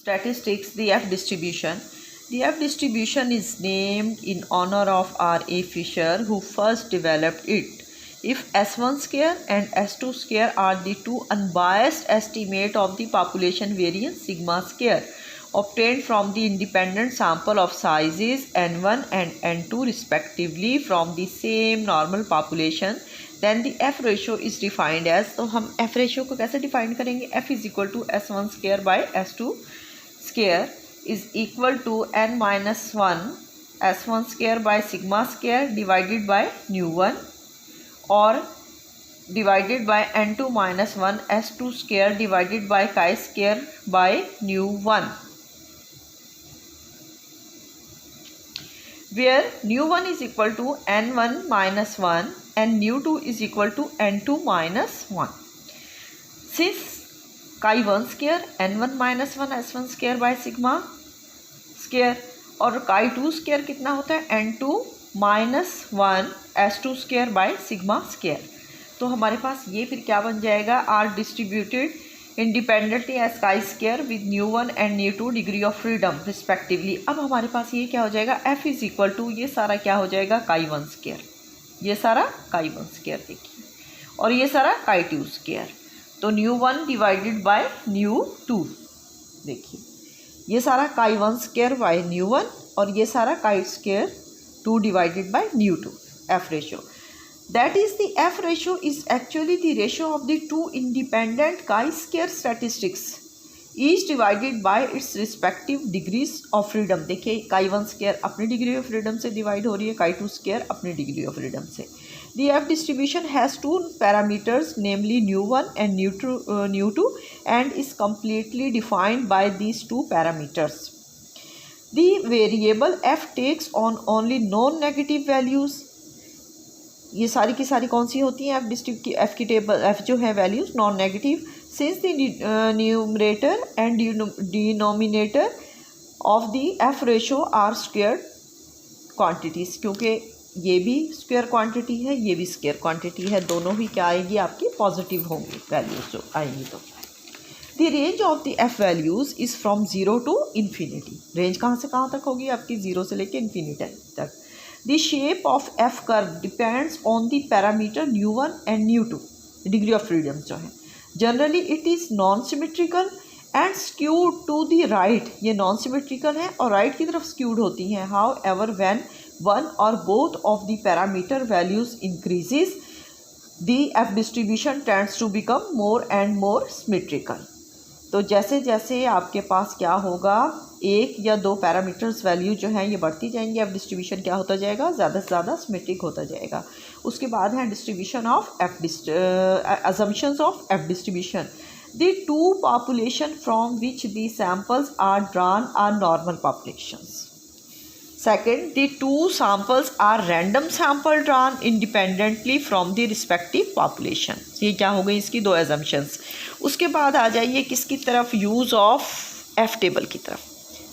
Statistics, the F distribution. The F distribution is named in honor of R.A. Fisher, who first developed it. If S1 square and S2 square are the two unbiased estimate of the population variance sigma square obtained from the independent sample of sizes n1 and n2 respectively from the same normal population, then the F ratio is defined as, तो हम F ratio को कैसे define करेंगे? F is equal to S1 square by S2 square is equal to n minus 1 S1 square by sigma square divided by nu1 or divided by n2 minus 1 S2 square divided by chi square by nu1, where nu1 is equal to n1 minus 1 and nu2 is equal to n2 minus 1. Since chi1 square n1 minus 1 s1 square by sigma square और chi2 square कितना होता है n2 minus 1 s2 square by sigma square, तो हमारे पास ये फिर क्या बन जाएगा? Are distributed independently as chi square with nu1 and nu2 degree of freedom respectively. अब हमारे पास ये क्या हो जाएगा? F इज इक्वल टू ये सारा क्या हो जाएगा? chi1 स्क्वायर, ये सारा chi1 स्क्वायर देखिए, और ये सारा chi2 स्क्वायर, तो nu1 डिवाइडेड बाय nu2 देखिए, ये सारा chi1 स्क्वायर बाय nu1 और ये सारा chi square 2 divided by nu2. F ratio, that is the F ratio is actually the ratio of the two independent chi-square statistics each divided by its respective degrees of freedom. देखिए chi1 square अपनी degree of freedom से divide हो रही है, chi2 square अपनी degree of freedom से. The F distribution has two parameters, namely nu1 and nu2 and is completely defined by these two parameters. The variable F takes on only non-negative values. ये सारी की सारी कौन सी होती हैं? F की टेबल, F जो है values non negative. Since the numerator and denominator of the F ratio are square quantities, क्योंकि ये भी स्क्वायर क्वांटिटी है, ये भी स्क्वायर क्वांटिटी है, दोनों ही क्या आएगी? आपकी पॉजिटिव होंगी वैल्यूज जो आएंगी. तो the range of the F values is from 0 to infinity. Range कहाँ से कहाँ तक होगी आपकी? 0 से लेकर इन्फिनिटी तक. The shape of F curve depends on the parameter nu1 and nu2, degree of freedom जो है. Generally it is non-symmetrical and skewed to the right. ये non-symmetrical है और right की तरफ skewed होती हैं. However, when one or both of the parameter values increases, the F distribution tends to become more and more symmetrical. तो जैसे जैसे आपके पास क्या होगा? एक या दो पैरामीटर्स वैल्यू जो हैं ये बढ़ती जाएंगी, अब डिस्ट्रीब्यूशन क्या होता जाएगा? ज़्यादा से ज़्यादा सिमेट्रिक होता जाएगा. उसके बाद है distribution of assumptions of F distribution. The two population from which the samples are drawn are normal populations. Second, the two samples are random sample drawn independently from the respective population. ये क्या हो गई? इसकी दो assumptions. उसके बाद आ जाइए किसकी तरफ? यूज़ ऑफ F टेबल की तरफ,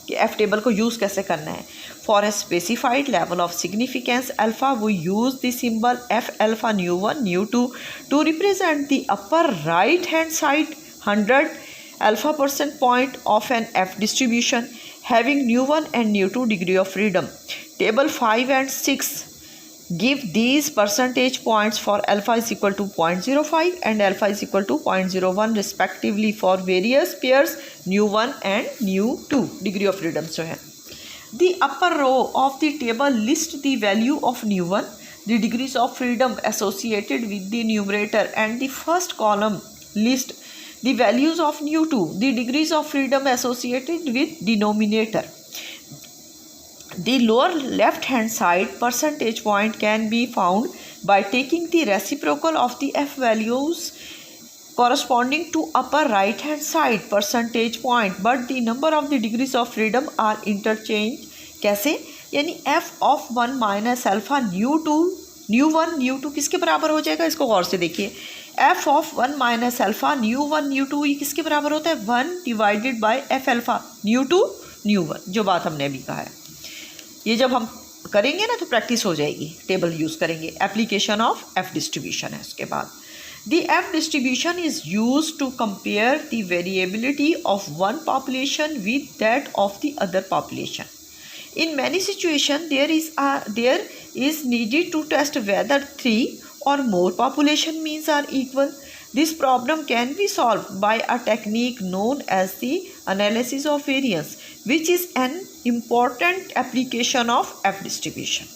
कि F टेबल को यूज़ कैसे करना है. For a specified level of significance alpha we use the symbol F alpha nu1 nu2 to represent the upper right hand side 100 alpha% point of an F distribution having nu1 and nu2 degree of freedom. Table 5 and 6 give these percentage points for alpha is equal to 0.05 and alpha is equal to 0.01 respectively for various pairs nu1 and nu2 degree of freedom जो है. The upper row of the table list the value of nu1, the degrees of freedom associated with the numerator, and the first column list the values of nu2, the degrees of freedom associated with denominator. The lower left hand side percentage point can be found by taking the reciprocal of the F values corresponding to upper right hand side percentage point, but the number of the degrees of freedom are interchanged. कैसे? यानी F of 1 minus alpha nu1 nu2 किसके बराबर हो जाएगा? इसको गौर से देखिए. F of 1 minus alpha nu1 nu2 ये किसके बराबर होता है? 1 divided by F alpha nu2 nu1, जो बात हमने अभी कहा है. ये जब हम करेंगे ना तो प्रैक्टिस हो जाएगी. टेबल यूज़ करेंगे. एप्लीकेशन ऑफ F डिस्ट्रीब्यूशन है. उसके बाद The F distribution is used to compare the variability of one population with that of the other population. In many situations, there is needed to test whether 3 or more population means are equal. This problem can be solved by a technique known as the analysis of variance, which is an important application of F distribution.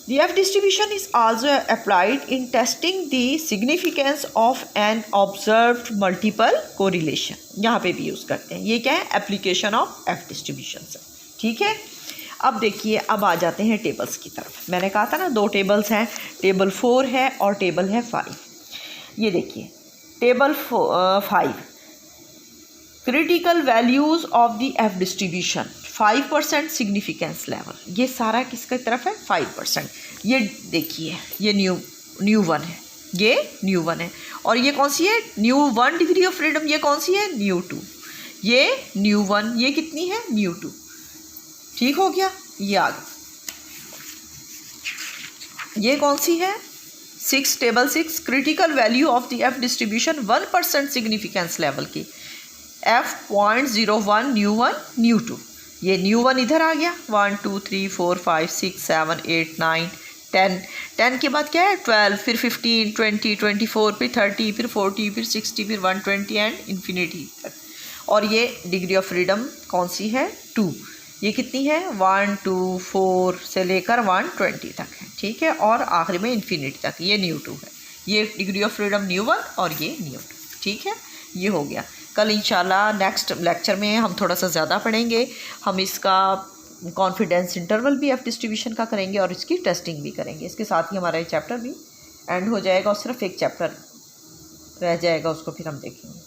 The F distribution is also applied in testing the significance of an observed multiple correlation. यहाँ पे भी use करते हैं. ये क्या है? Application of F distribution से. ठीक है. अब देखिए, अब आ जाते हैं टेबल्स की तरफ. मैंने कहा था ना 2 टेबल्स हैं, टेबल 4 है और टेबल है 5. ये देखिए table 5, critical values of the F distribution 5% significance level. ये सारा किसकी तरफ है? 5%. ये देखिए, ये न्यू 1 है, ये न्यू 1 है. और ये कौन सी है? New 1 degree of freedom. ये कौन सी है? न्यू 2. ये न्यू 1. ये कितनी है? न्यू 2. ठीक हो गया. ये आ गया. ये कौन सी है? 6, table 6, critical value of the F distribution 1% significance level की. F.01 new 1 new 2. ये न्यू 1 इधर आ गया. 1 2 3 4 5 6 7 8 9 10. 10 के बाद क्या है? 12, फिर 15, 20, 24, फिर 30, फिर 40, फिर 60, फिर 120 एंड इन्फिनिटी तक. और ये डिग्री ऑफ फ्रीडम कौन सी है? 2. ये कितनी है? 1 2 4 से लेकर 120 तक है. ठीक है. और आखिर में इन्फिनिटी तक. ये न्यू 2 है. ये डिग्री ऑफ फ्रीडम न्यू 1 और ये न्यू 2. ठीक है. ये हो गया. कल इंशाल्लाह नेक्स्ट लेक्चर में हम थोड़ा सा ज़्यादा पढ़ेंगे. हम इसका कॉन्फिडेंस इंटरवल भी F डिस्ट्रीब्यूशन का करेंगे और इसकी टेस्टिंग भी करेंगे. इसके साथ ही हमारा ये चैप्टर भी एंड हो जाएगा और सिर्फ एक चैप्टर रह जाएगा, उसको फिर हम देखेंगे.